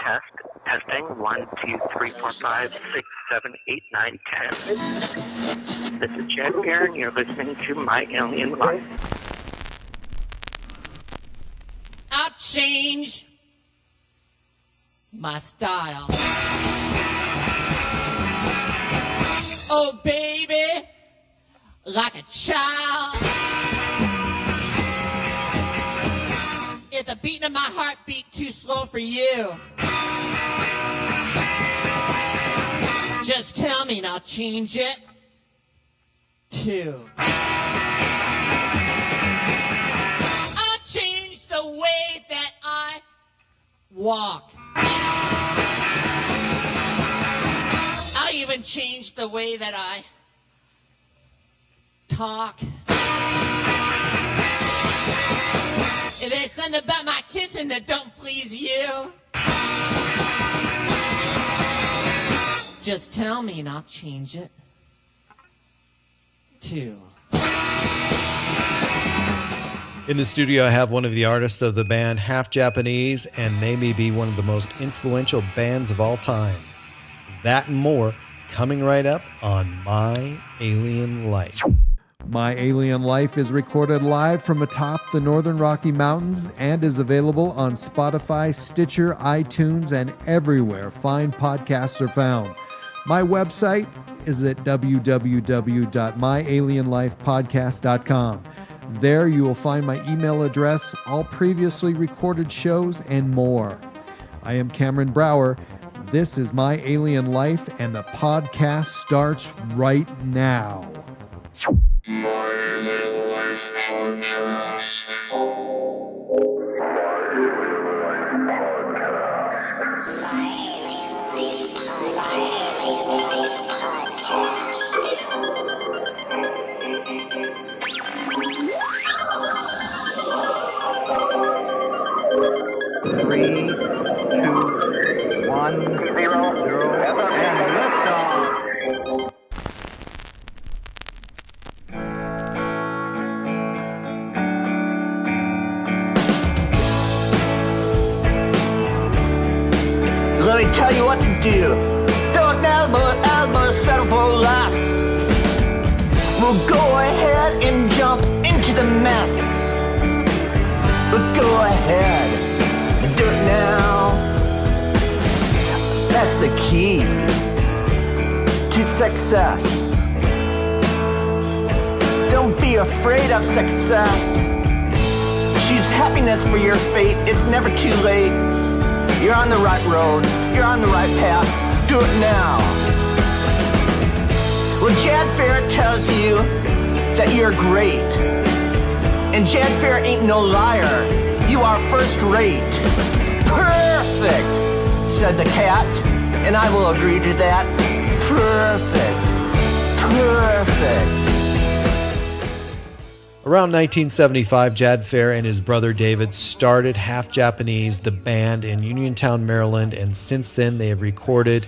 Test. Testing. 1, 2, 3, 4, 5, 6, 7, 8, 9, 10. This is Jad Fair, and you're listening to My Alien Life. I'll change my style. Oh, baby, like a child. Is the beating of my heartbeat too slow for you? Just tell me and I'll change it too. I'll change the way that I walk. I'll even change the way that I talk. If there's something about my kissing that don't please you, just tell me and I'll change it too. In the studio, I have one of the artists of the band, half Japanese, and they may be one of the most influential bands of all time. That and more coming right up on My Alien Life. My Alien Life is recorded live from atop the Northern Rocky Mountains and is available on Spotify, Stitcher, iTunes, and everywhere fine podcasts are found. My website is at www.myalienlifepodcast.com. There you will find my email address, all previously recorded shows, and more. I am Cameron Brower. This is My Alien Life, and the podcast starts right now. My Alien Life Podcast. Three, two, 1, 0, and liftoff. Let me tell you what to do. Don't ever settle for less. We'll go ahead and jump into the mess. But go ahead and do it now. That's the key to success. Don't be afraid of success. Choose happiness for your fate. It's never too late. You're on the right road. You're on the right path. Do it now. Well, Jad Fair tells you that you're great. And Jad Fair ain't no liar. You are first rate. Perfect, said the cat. And I will agree to that. Perfect. Around 1975, Jad Fair and his brother David started Half Japanese, the band, in Uniontown, Maryland, and since then they have recorded,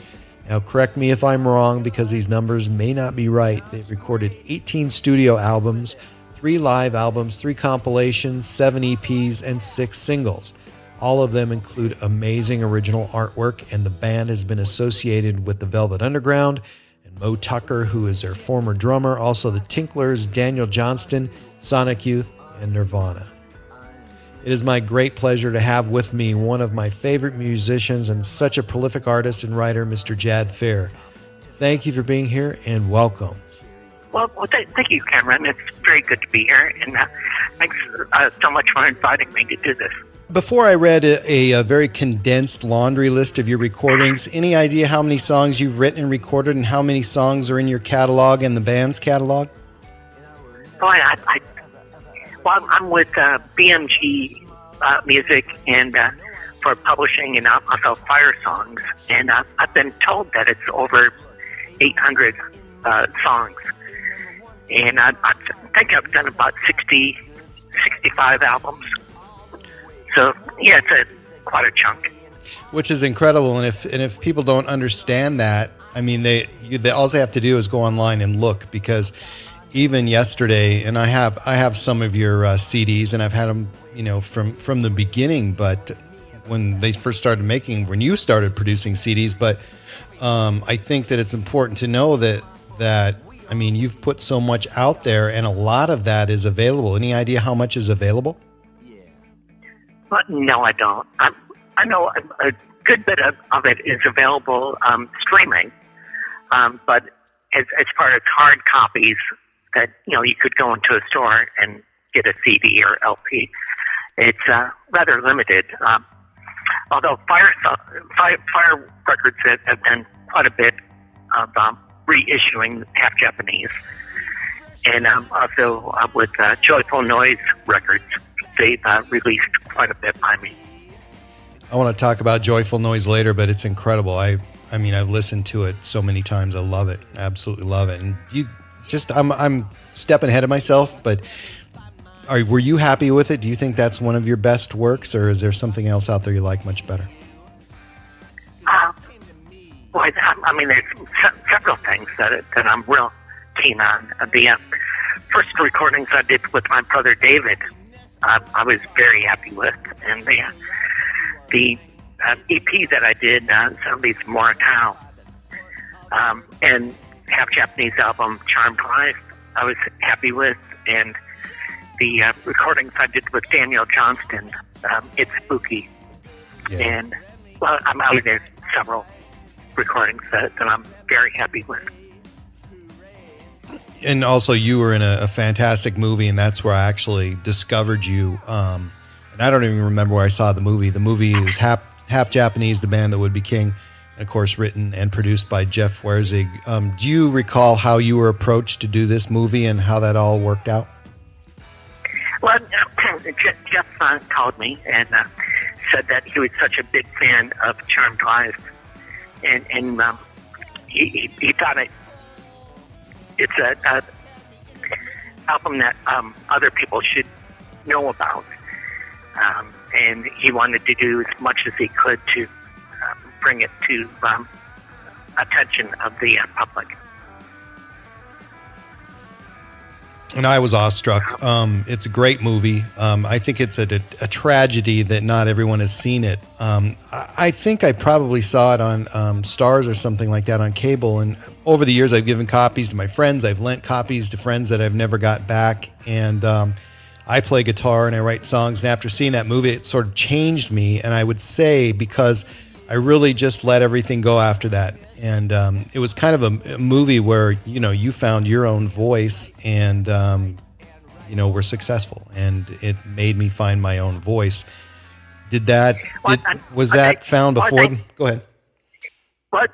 now correct me if I'm wrong because these numbers may not be right, they've recorded 18 studio albums, 3 live albums, 3 compilations, 7 EPs, and 6 singles. All of them include amazing original artwork, and the band has been associated with the Velvet Underground and Mo Tucker, who is their former drummer, also the Tinklers, Daniel Johnston, Sonic Youth, and Nirvana. It is my great pleasure to have with me one of my favorite musicians and such a prolific artist and writer, Mr. Jad Fair. Thank you for being here and welcome. Well, thank you, Cameron. It's very good to be here, and thanks so much for inviting me to do this. Before I read a very condensed laundry list of your recordings, any idea how many songs you've written and recorded and how many songs are in your catalog and the band's catalog? Well, I'm with BMG Music and for publishing and also Fire Songs, and I've been told that it's over 800 songs, and I think I've done about 65 albums. So yeah, it's quite a chunk. Which is incredible, and if people don't understand that, I mean, they all they have to do is go online and look, because even yesterday, and I have some of your CDs, and I've had them, from the beginning, but when they first started when you started producing CDs. But I think that it's important to know that I mean, you've put so much out there, and a lot of that is available. Any idea how much is available? But no, I don't. I know a good bit of it is available streaming, but as far as hard copies that you could go into a store and get a CD or LP, it's rather limited. Although Fire Records have done quite a bit of reissuing half Japanese, and also with Joyful Noise Records, they've released quite a bit by me. I want to talk about Joyful Noise later, but it's incredible. I mean, I've listened to it so many times. I love it. Absolutely love it. And I'm stepping ahead of myself, but were you happy with it? Do you think that's one of your best works, or is there something else out there you like much better? Well, I mean, there's several things that I'm real keen on. The first recordings I did with my brother David, I was very happy with, and the EP that I did, Somebody's Morikau, and half Japanese album Charmed Life, I was happy with, and the recordings I did with Daniel Johnston, It's Spooky, and well, I mean, there's several recordings that I'm very happy with. And also, you were in a fantastic movie, and that's where I actually discovered you. And I don't even remember where I saw the movie. The movie is half Japanese, The Band That Would Be King, and of course written and produced by Jeff Werzig. Do you recall how you were approached to do this movie and how that all worked out? Well, Jeff called me and said that he was such a big fan of Charmed Life, and he thought it's a album that other people should know about, and he wanted to do as much as he could to bring it to attention of the public. And I was awestruck. It's a great movie. I think it's a tragedy that not everyone has seen it. I think I probably saw it on Stars or something like that on cable. And over the years, I've given copies to my friends. I've lent copies to friends that I've never got back. And I play guitar and I write songs. And after seeing that movie, it sort of changed me. And I would say because I really just let everything go after that. And it was kind of a movie where, you found your own voice and, were successful. And it made me find my own voice. Was that found before? Go ahead. Well,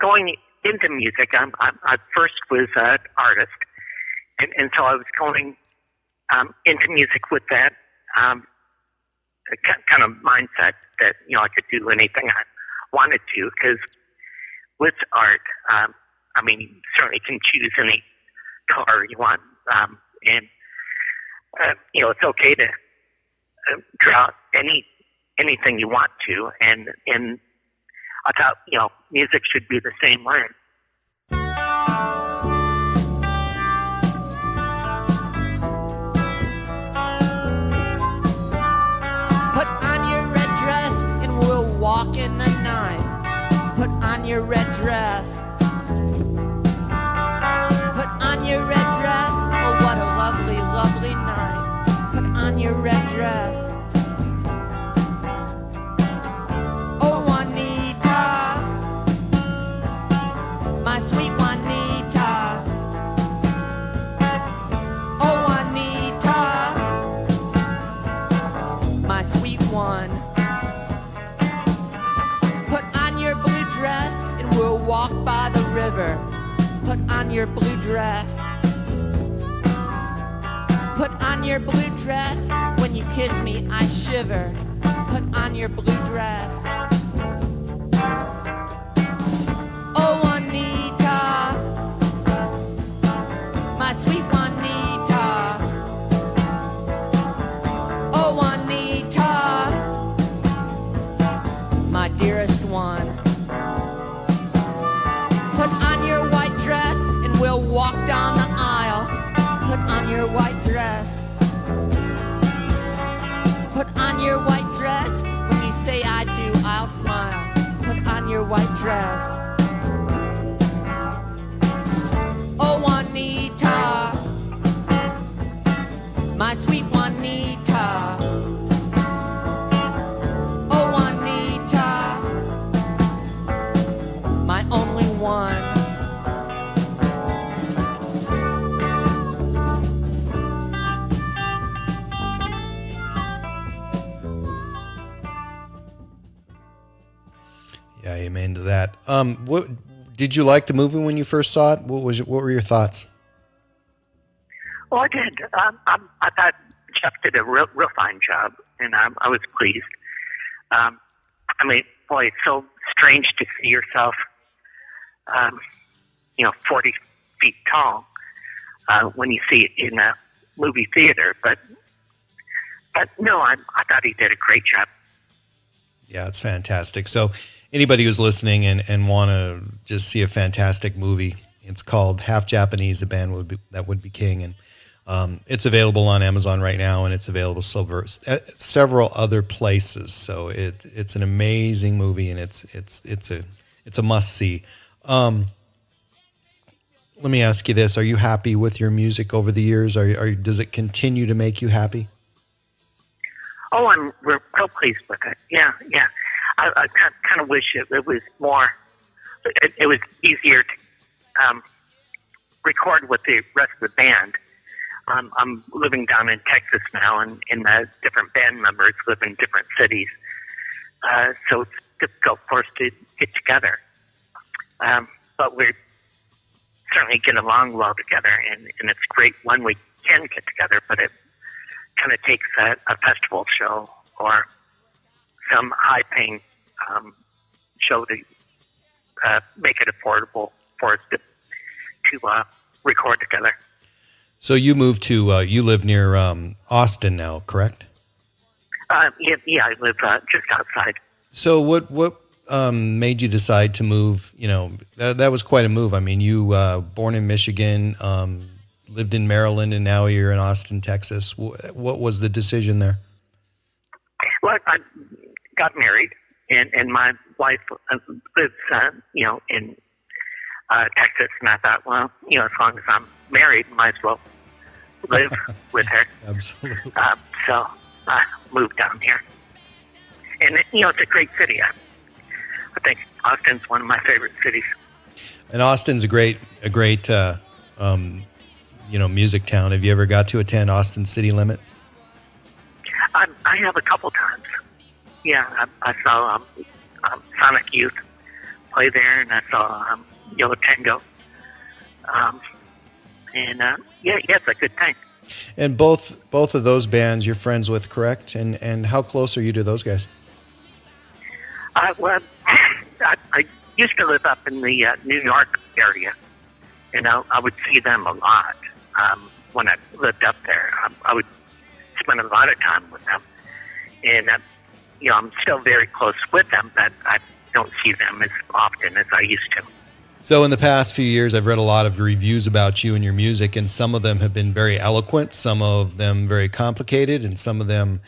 going into music, I first was an artist. And so I was going into music with that kind of mindset that, I could do anything I wanted to, because with art, you certainly can choose any color you want, and it's okay to draw anything you want to, and I thought music should be the same way. Put on your red dress and we'll walk in the night. Put on your red dress. Put on your red dress. Oh, what a lovely, lovely night. Put on your red dress. Oh, Juanita, my sweet Juanita. Oh, Juanita, my sweet one. And we'll walk by the river. Put on your blue dress. Put on your blue dress. When you kiss me, I shiver. Put on your blue dress. Oh, Juanita, my sweet Juanita. Oh, Juanita, my dearest one. We'll walk down the aisle. Put on your white dress. Put on your white dress. When you dress. Oh, Juanita, my sweet Juanita. Oh, Juanita, my only one. Yeah, amen to that. What did you like the movie when you first saw it? What were your thoughts? Well, I did. I thought Jeff did a real fine job, and I was pleased. I mean, boy, it's so strange to see yourself, 40 feet tall when you see it in a movie theater. But no, I thought he did a great job. Yeah, it's fantastic. So anybody who's listening and want to just see a fantastic movie, it's called Half Japanese, the band that would be king. And it's available on Amazon right now, and it's available several other places. So it's an amazing movie, and it's a must see. Let me ask you this: are you happy with your music over the years? Does it continue to make you happy? Oh, I'm real pleased with it. Yeah. I kind of wish it was more. It was easier to record with the rest of the band. I'm living down in Texas now, and the different band members live in different cities, so it's difficult for us to get together. But we certainly get along well together, and it's great when we can get together. But it kind of takes a festival show or some high-paying show to make it affordable for us to record together. So you moved to you live near Austin now, correct? Yeah, I live just outside. So what made you decide to move? That was quite a move. I mean, you born in Michigan, lived in Maryland, and now you're in Austin, Texas. What was the decision there? Well, I got married, and my wife lives, in Texas, and I thought, well, as long as I'm married, might as well live with her. Absolutely. So I moved down here, and it's a great city. I think Austin's one of my favorite cities. And Austin's a great music town. Have you ever got to attend Austin City Limits? I have a couple times. Yeah, I saw Sonic Youth play there, and I saw Yellow Tango. It's a good thing. And both of those bands you're friends with, correct? And how close are you to those guys? Well, I used to live up in the New York area, and I would see them a lot when I lived up there. I would spend a lot of time with them, and I'm still very close with them, but I don't see them as often as I used to. So in the past few years, I've read a lot of reviews about you and your music, and some of them have been very eloquent, some of them very complicated, and some of them,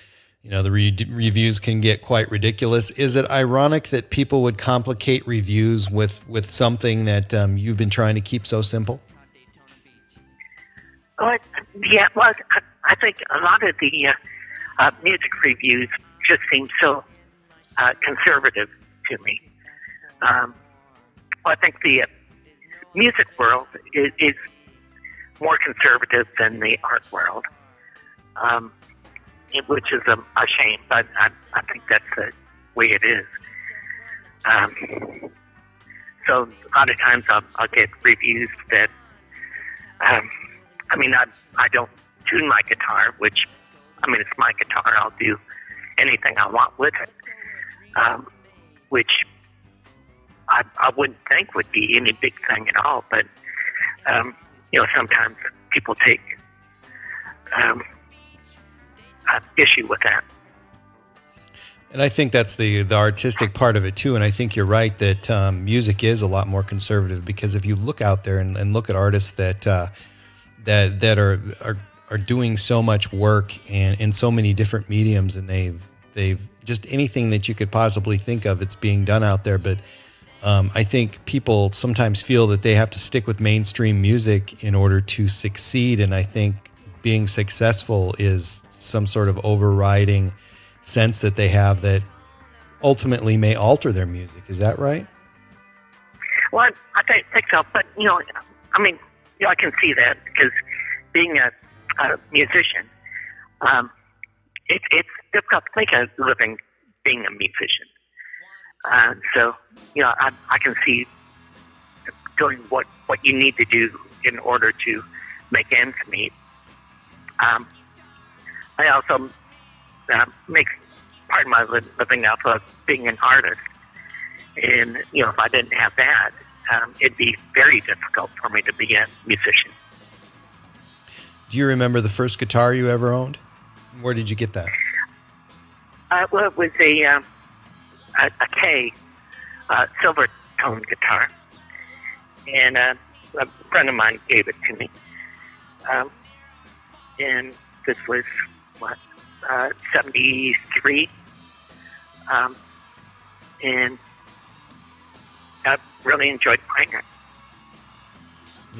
the reviews can get quite ridiculous. Is it ironic that people would complicate reviews with something that you've been trying to keep so simple? Well, I think a lot of the music reviews just seem so conservative to me. I think the music world is more conservative than the art world, which is a shame, but I think that's the way it is. So a lot of times I'll get reviews that, I don't tune my guitar, which, it's my guitar. I'll do anything I want with it, which I wouldn't think would be any big thing at all, but sometimes people take issue with that. And I think that's the artistic part of it too. And I think you're right that music is a lot more conservative, because if you look out there and look at artists that are doing so much work and in so many different mediums, and they've just anything that you could possibly think of, it's being done out there. But I think people sometimes feel that they have to stick with mainstream music in order to succeed. And I think being successful is some sort of overriding sense that they have that ultimately may alter their music. Is that right? Well, I think so. But, I mean, I can see that because being a musician, it's difficult to make a living being a musician. So, I can see doing what you need to do in order to make ends meet. I also make part of my living off of being an artist. And, if I didn't have that, it'd be very difficult for me to be a musician. Do you remember the first guitar you ever owned? Where did you get that? Well, it was a K silver tone guitar, and a friend of mine gave it to me. And this was 73, and I really enjoyed playing it.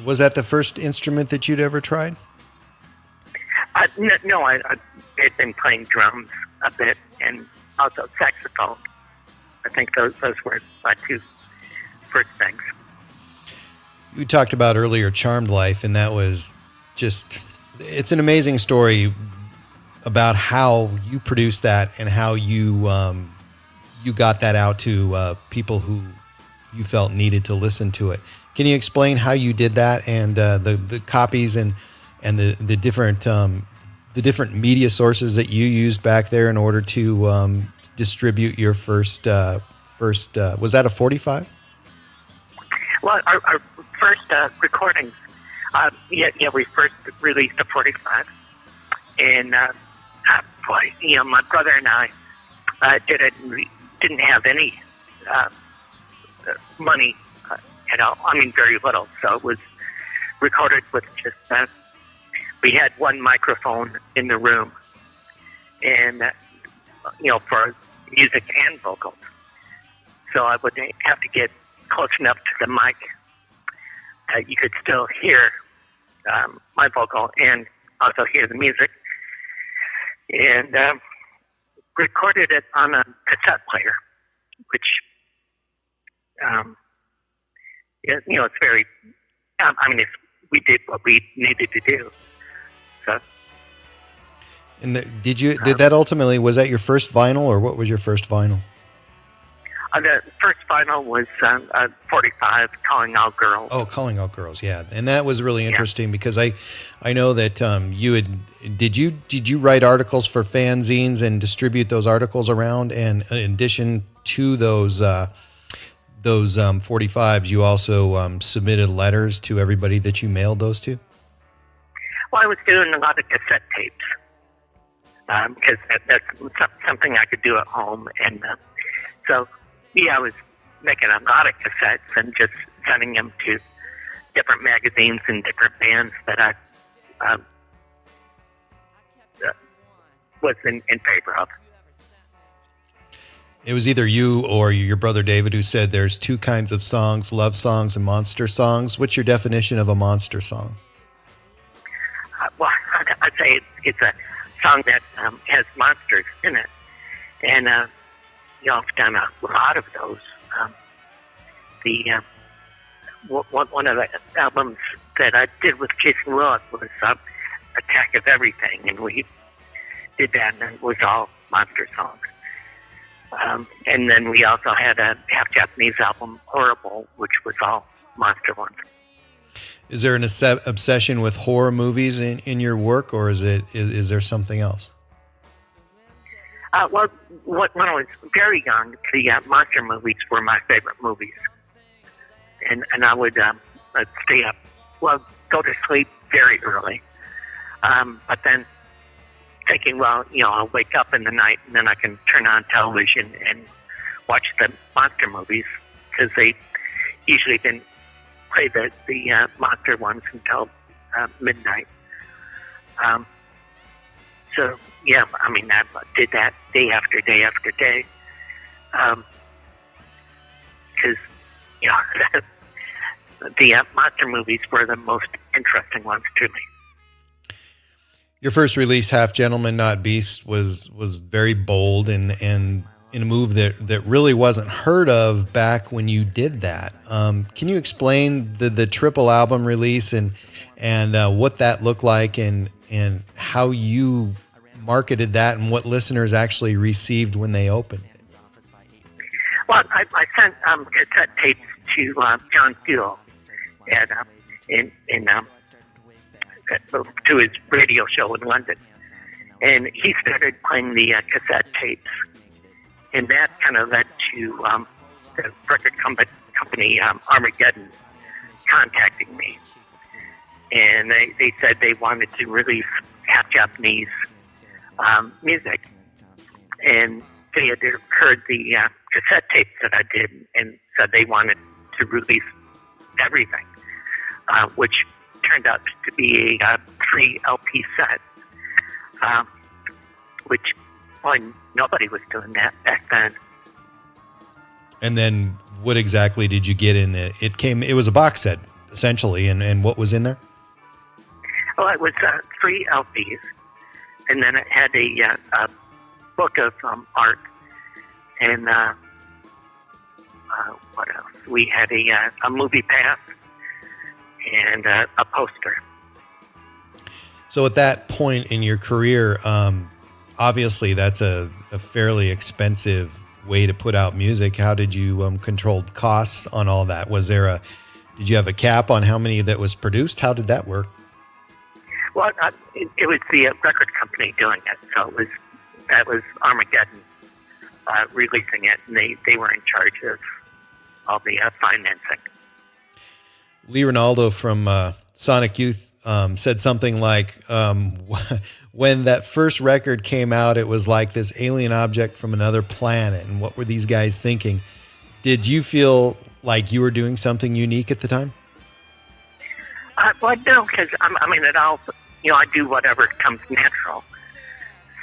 Was that the first instrument that you'd ever tried? No, I had been playing drums a bit and also saxophone. I think those were my two first things. You talked about earlier Charmed Life, and that was just, it's an amazing story about how you produced that and how you got that out to people who you felt needed to listen to it. Can you explain how you did that and the copies and the different media sources that you used back there in order to distribute your first was that a 45? Well, our first recordings, we first released a 45, and my brother and I did it. And we didn't have any money at all. I mean, very little. So it was recorded with just we had one microphone in the room, and for music and vocals. So I would have to get close enough to the mic that you could still hear my vocal and also hear the music, and recorded it on a cassette player, which it's very. We did what we needed to do. So. And did that ultimately, was that your first vinyl, or what was your first vinyl? The first vinyl was 45, Calling All Girls. Oh, Calling All Girls, yeah. And that was really interesting because I know that did you write articles for fanzines and distribute those articles around? And in addition to those 45s, you also submitted letters to everybody that you mailed those to? Well, I was doing a lot of cassette tapes because that's something I could do at home. And so, I was making a lot of cassettes and just sending them to different magazines and different bands that I was in favor of. It was either you or your brother David who said there's two kinds of songs, love songs and monster songs. What's your definition of a monster song? Well, I'd say it's a song that has monsters in it. And I've done a lot of those. One of the albums that I did with Jason Willis was Attack of Everything, and we did that, and it was all monster songs. And then we also had a half Japanese album, Horrible, which was all monster ones. Is there an obsession with horror movies in your work, or is there something else? Well, when I was very young, the monster movies were my favorite movies, and I would stay up, go to sleep very early, but then thinking, I'll wake up in the night and then I can turn on television and watch the monster movies because they usually didn't play the monster ones until midnight. So, I did that day after day after day. Because, you know, the monster movies were the most interesting ones to me. Your first release, Half Gentleman, Not Beast, was very bold and in a move that really wasn't heard of back when you did that. Can you explain the triple album release and what that looked like and how you marketed that and what listeners actually received when they opened it? Well, I sent cassette tapes to John Steele to his radio show in London, and he started playing the cassette tapes, and that kind of led to the record company Armageddon contacting me, and they said they wanted to release half Japanese music, and they had heard the cassette tapes that I did and said they wanted to release everything, which turned out to be a 3 LP set, which, well, nobody was doing that back then. And then what exactly did you get in it? It was a box set, essentially, and what was in there? Well, it was 3 LPs, and then it had a book of art, and what else? We had a movie pass and a poster. So at that point in your career, obviously that's a fairly expensive way to put out music. How did you control costs on all that? Did you have a cap on how many that was produced? How did that work? Well, it was the record company doing it, so that was Armageddon releasing it, and they were in charge of all the financing. Lee Ronaldo from Sonic Youth said something like, when that first record came out, it was like this alien object from another planet. And what were these guys thinking? Did you feel like you were doing something unique at the time? Well, no, because I mean, it all, I do whatever comes natural.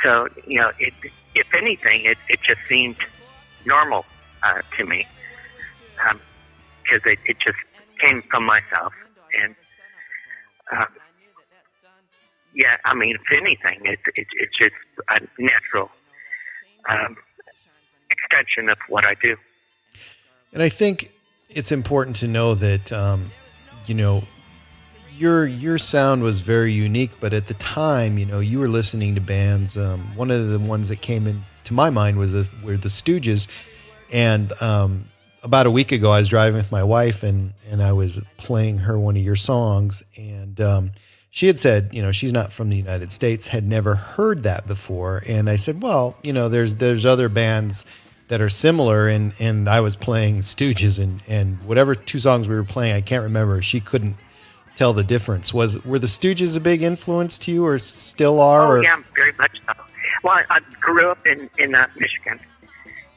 So, if anything, it just seemed normal to me, because it just came from myself. And yeah, I mean, if anything, it's just a natural extension of what I do. And I think it's important to know that, your sound was very unique, but at the time, you were listening to bands. One of the ones that came into my mind were the Stooges. And about a week ago, I was driving with my wife and I was playing her one of your songs. And she had said, she's not from the United States, had never heard that before. And I said, well, there's other bands that are similar. And I was playing Stooges and whatever 2 songs we were playing, I can't remember. She couldn't tell the difference. Were the Stooges a big influence to you or still are? Oh, yeah, very much so. Well, I grew up in Michigan.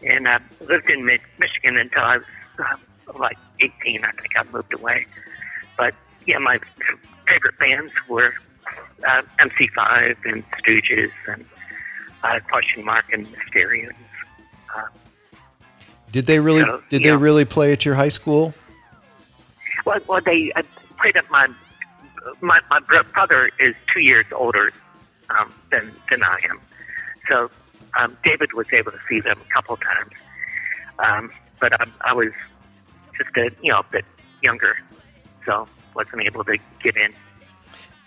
And I lived in Michigan until I was like 18. I think I moved away. But yeah, my favorite bands were MC5 and Stooges and Question Mark and Mysterians. Did they really play at your high school? Well, they played at my brother is 2 years older than I am, so. David was able to see them a couple times, but I was just a bit younger, so wasn't able to get in.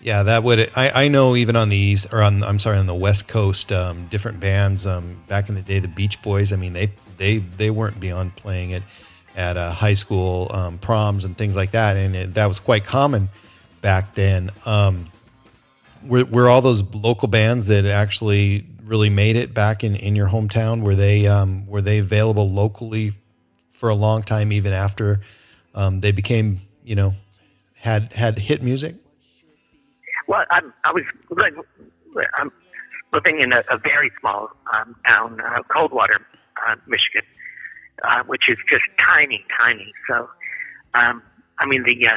Yeah, that would. I know even on the east on the West Coast, different bands back in the day, the Beach Boys. I mean, they weren't beyond playing it at high school proms and things like that, and that was quite common back then. Were all those local bands that actually really made it back in your hometown? Were they available locally for a long time, even after they became, had hit music? Well, I was living in a very small town, Coldwater, Michigan, which is just tiny. So, I mean, the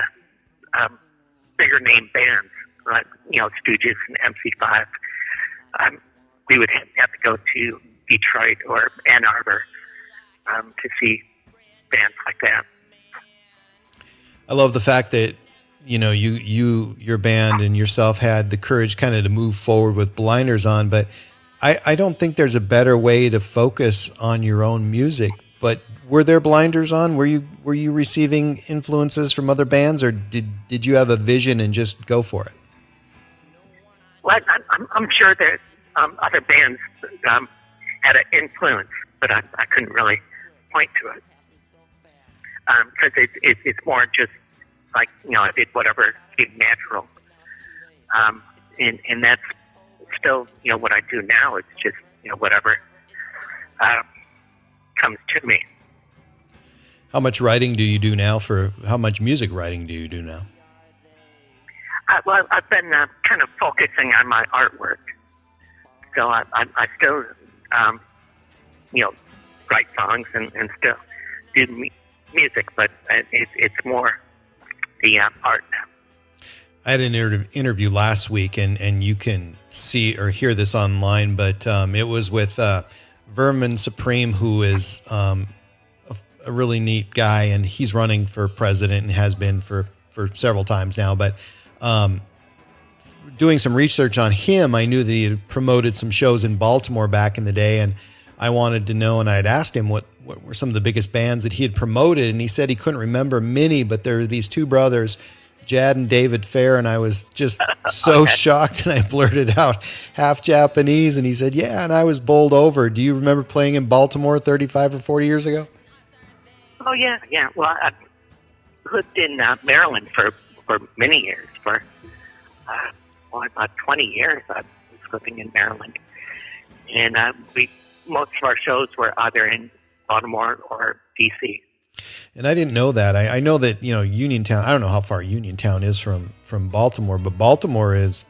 bigger name bands, like Stooges and MC5. We would have to go to Detroit or Ann Arbor to see bands like that. I love the fact that, your band and yourself had the courage kind of to move forward with blinders on, but I don't think there's a better way to focus on your own music. But were there blinders on? Were you receiving influences from other bands, or did you have a vision and just go for it? Well, I'm sure that other bands had an influence, but I couldn't really point to it because it's more just like I did whatever seemed natural, and that's still what I do now. It's just whatever comes to me. How much writing do you do now? How much music writing do you do now? Well, I've been kind of focusing on my artwork, so I still write songs and still do music, but it's more the art now. I had an interview last week, and you can see or hear this online, but it was with Vermin Supreme, who is a really neat guy, and he's running for president and has been for several times now. But doing some research on him, I knew that he had promoted some shows in Baltimore back in the day, and I wanted to know, and I had asked him what were some of the biggest bands that he had promoted, and he said he couldn't remember many, but there were these two brothers, Jad and David Fair, and I was just so shocked, and I blurted out half Japanese, and he said, yeah, and I was bowled over. Do you remember playing in Baltimore 35 or 40 years ago? Oh, yeah. Well, I lived in Maryland for many years, for about 20 years I was living in Maryland, and most of our shows were either in Baltimore or D.C. And I didn't know that. I know that, Uniontown, I don't know how far Uniontown is from Baltimore, but Baltimore is,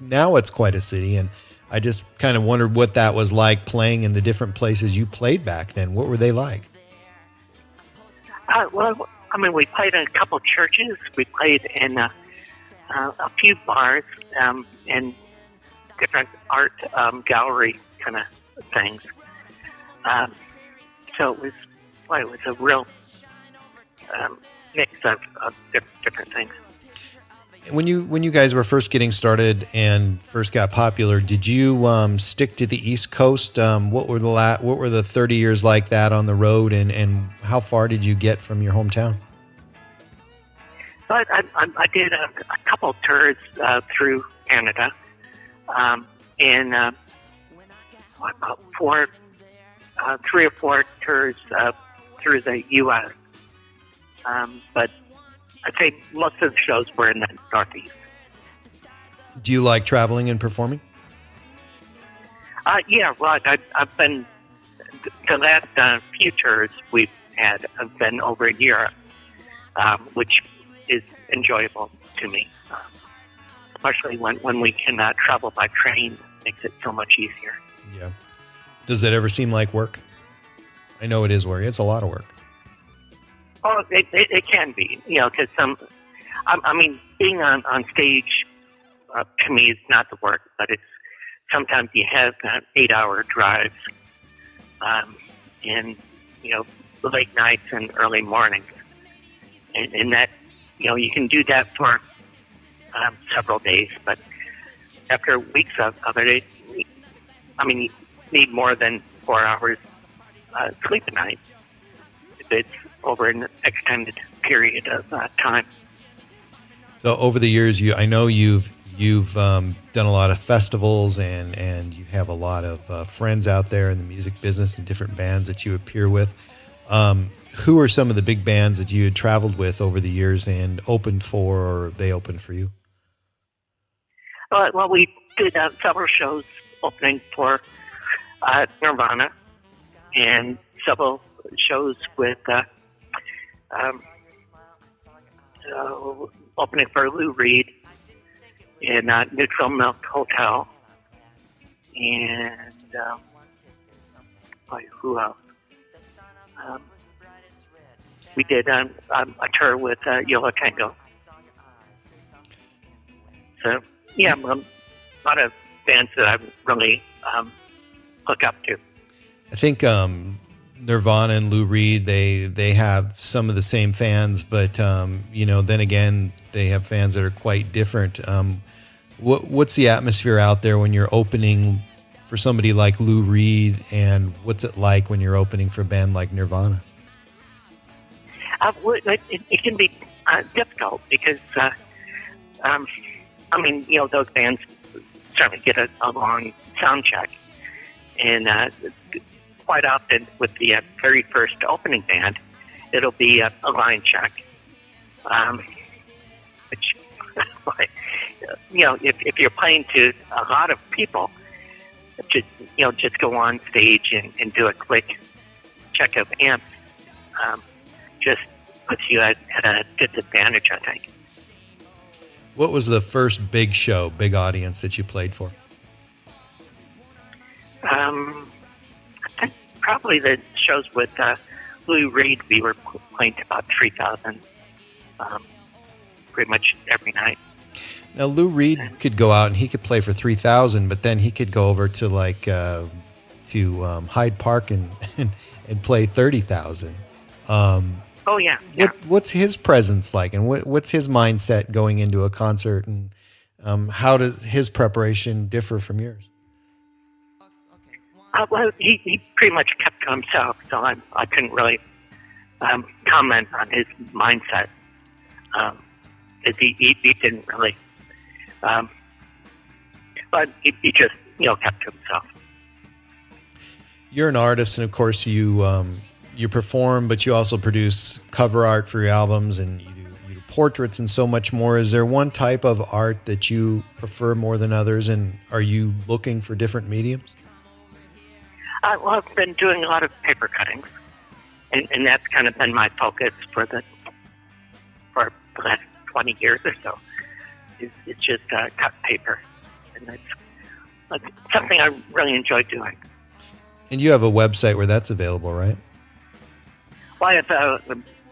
now it's quite a city. And I just kind of wondered what that was like playing in the different places you played back then. What were they like? Well, we played in a couple churches. We played in a few bars and different art gallery kind of things. So it was a real mix of different things. When you guys were first getting started and first got popular, did you stick to the East Coast? What were the 30 years like that on the road, and how far did you get from your hometown? But I did a couple tours through Canada, and about 3 or 4 tours through the U.S. But I'd say most of the shows were in the Northeast. Do you like traveling and performing? Yeah, well, I've been, the last few tours we've had have been over Europe, which is enjoyable to me, especially when we can travel by train. It makes it so much easier. Yeah. Does it ever seem like work? I know it is work. It's a lot of work. Oh, it can be, because being on stage to me is not the work, but it's sometimes you have 8-hour drives, and late nights and early mornings, and that you can do that for several days, but after weeks of it, you need more than 4 hours sleep a night if it's over an extended period of time. So over the years, I know you've done a lot of festivals, and you have a lot of friends out there in the music business and different bands that you appear with. Who are some of the big bands that you had traveled with over the years and opened for, or they opened for you? Well, we did several shows opening for Nirvana, and several shows with opening for Lou Reed in Neutral Milk Hotel, and who else? We did a tour with Yola Tango. So, yeah, a lot of bands that I really look up to. I think Nirvana and Lou Reed, they have some of the same fans, but then again, they have fans that are quite different. What's the atmosphere out there when you're opening for somebody like Lou Reed, and what's it like when you're opening for a band like Nirvana? It can be difficult because, those bands certainly get a long sound check. And quite often with the very first opening band, it'll be a line check. Which, if you're playing to a lot of people, just go on stage and do a quick check of amps. Just puts you at a disadvantage, I think. What was the first big show, big audience that you played for? I think probably the shows with Lou Reed, we were playing to about 3,000 pretty much every night. Now, Lou Reed could go out and he could play for 3,000, but then he could go over to Hyde Park and play 30,000. Oh, yeah. What's his presence like, and what's his mindset going into a concert, and how does his preparation differ from yours? Well, he pretty much kept to himself, so I couldn't really comment on his mindset. He didn't really, but he just kept to himself. You're an artist, and of course you perform, but you also produce cover art for your albums, and you do portraits and so much more. Is there one type of art that you prefer more than others, and are you looking for different mediums? Well, I've been doing a lot of paper cuttings, and that's kind of been my focus for the last 20 years or so. It's just cut paper, and that's something I really enjoy doing. And you have a website where that's available, right? Well, I have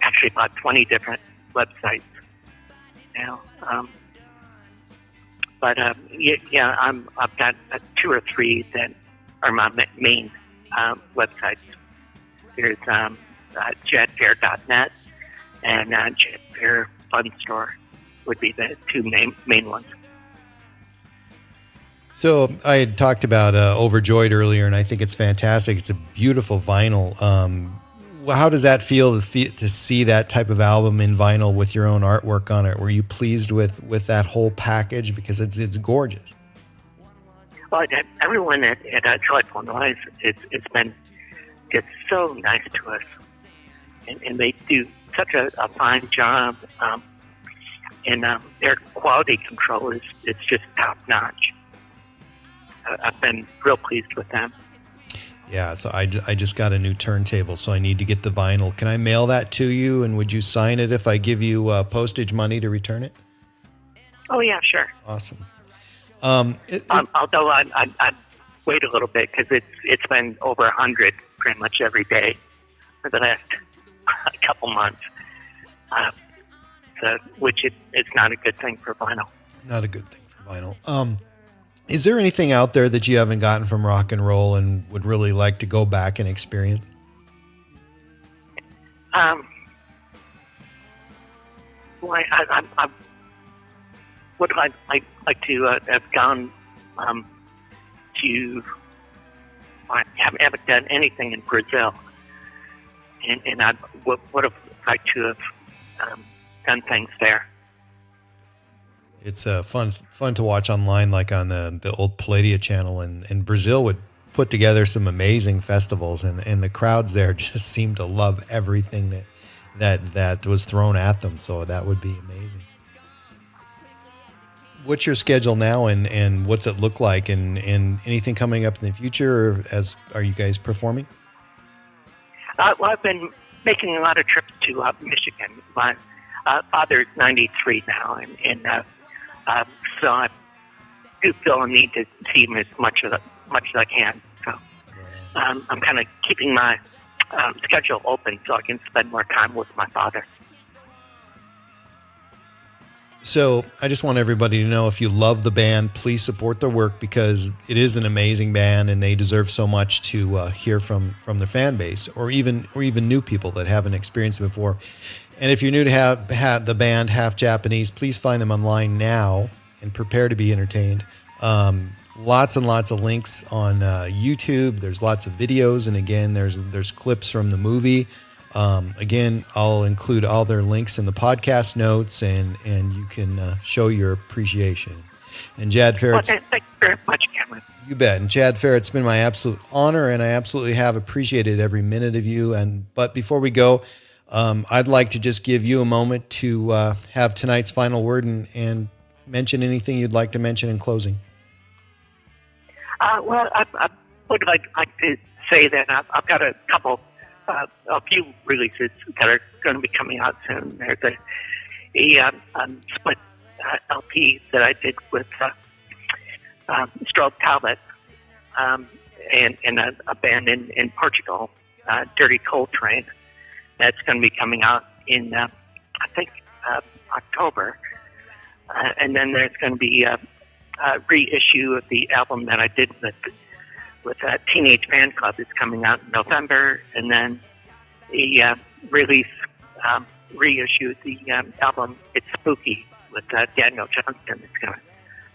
actually about 20 different websites now. I've got 2 or 3 that are my main websites. There's jadfair.net and Jad Fair Fun Store would be the 2 main ones. So I had talked about Overjoyed earlier, and I think it's fantastic. It's a beautiful vinyl. How does that feel to see that type of album in vinyl with your own artwork on it? Were you pleased with that whole package? Because it's gorgeous. Well, everyone at Joyful Noise, it's been just so nice to us, and they do such a fine job, and their quality control is just top notch. I've been real pleased with them. Yeah, so I just got a new turntable, so I need to get the vinyl. Can I mail that to you, and would you sign it if I give you postage money to return it? Oh, yeah, sure. Awesome. Although I'd wait a little bit because it's been over 100 pretty much every day for the last couple months, which it's not a good thing for vinyl. Not a good thing for vinyl. Is there anything out there that you haven't gotten from rock and roll and would really like to go back and experience? Well, I would like to have gone to. I haven't done anything in Brazil, and I would have liked to have done things there. It's fun to watch online, like on the old Palladia channel, and Brazil would put together some amazing festivals, and the crowds there just seemed to love everything that was thrown at them. So that would be amazing. What's your schedule now, and what's it look like, and anything coming up in the future? Or are you guys performing? Well, I've been making a lot of trips to Michigan. My father's 93 now, and so I do feel a need to see him as much as I can. So I'm kind of keeping my schedule open so I can spend more time with my father. So I just want everybody to know, if you love the band, please support their work, because it is an amazing band and they deserve so much to hear from their fan base, or even new people that haven't experienced it before. And if you're new to have the band Half Japanese, please find them online now and prepare to be entertained. Lots and lots of links on YouTube. There's lots of videos, and again, there's clips from the movie. Again, I'll include all their links in the podcast notes, and you can show your appreciation. And Jad Fair, thank you very much, Cameron. You bet. And Jad Fair, it's been my absolute honor, and I absolutely have appreciated every minute of you. But before we go, I'd like to just give you a moment to have tonight's final word and mention anything you'd like to mention in closing. Well, I would like to say that I've got a few releases that are going to be coming out soon. There's a split LP that I did with Strobe Talbot and a band in Portugal, Dirty Coal Train. That's going to be coming out in, I think, October. And then there's going to be a reissue of the album that I did with Teenage Fan Club. It's coming out in November, and then the reissue of the album It's Spooky with Daniel Johnston. It's going to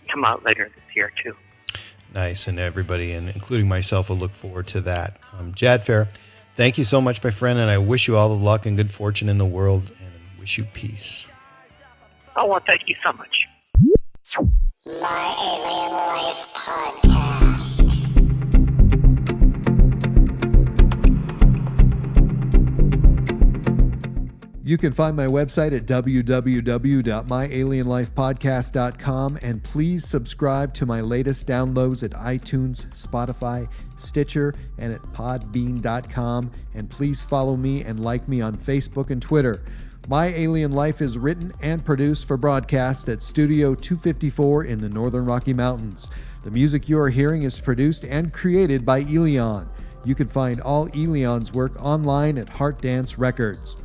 come out later this year too. Nice, and everybody, and including myself, will look forward to that. Jad Fair, thank you so much, my friend, and I wish you all the luck and good fortune in the world, and wish you peace. Oh, well, thank you so much. My Alien Life Podcast. You can find my website at www.myalienlifepodcast.com, and please subscribe to my latest downloads at iTunes, Spotify, Stitcher, and at podbean.com, and please follow me and like me on Facebook and Twitter. My Alien Life is written and produced for broadcast at Studio 254 in the Northern Rocky Mountains. The music you are hearing is produced and created by Elion. You can find all Elion's work online at Heart Dance Records.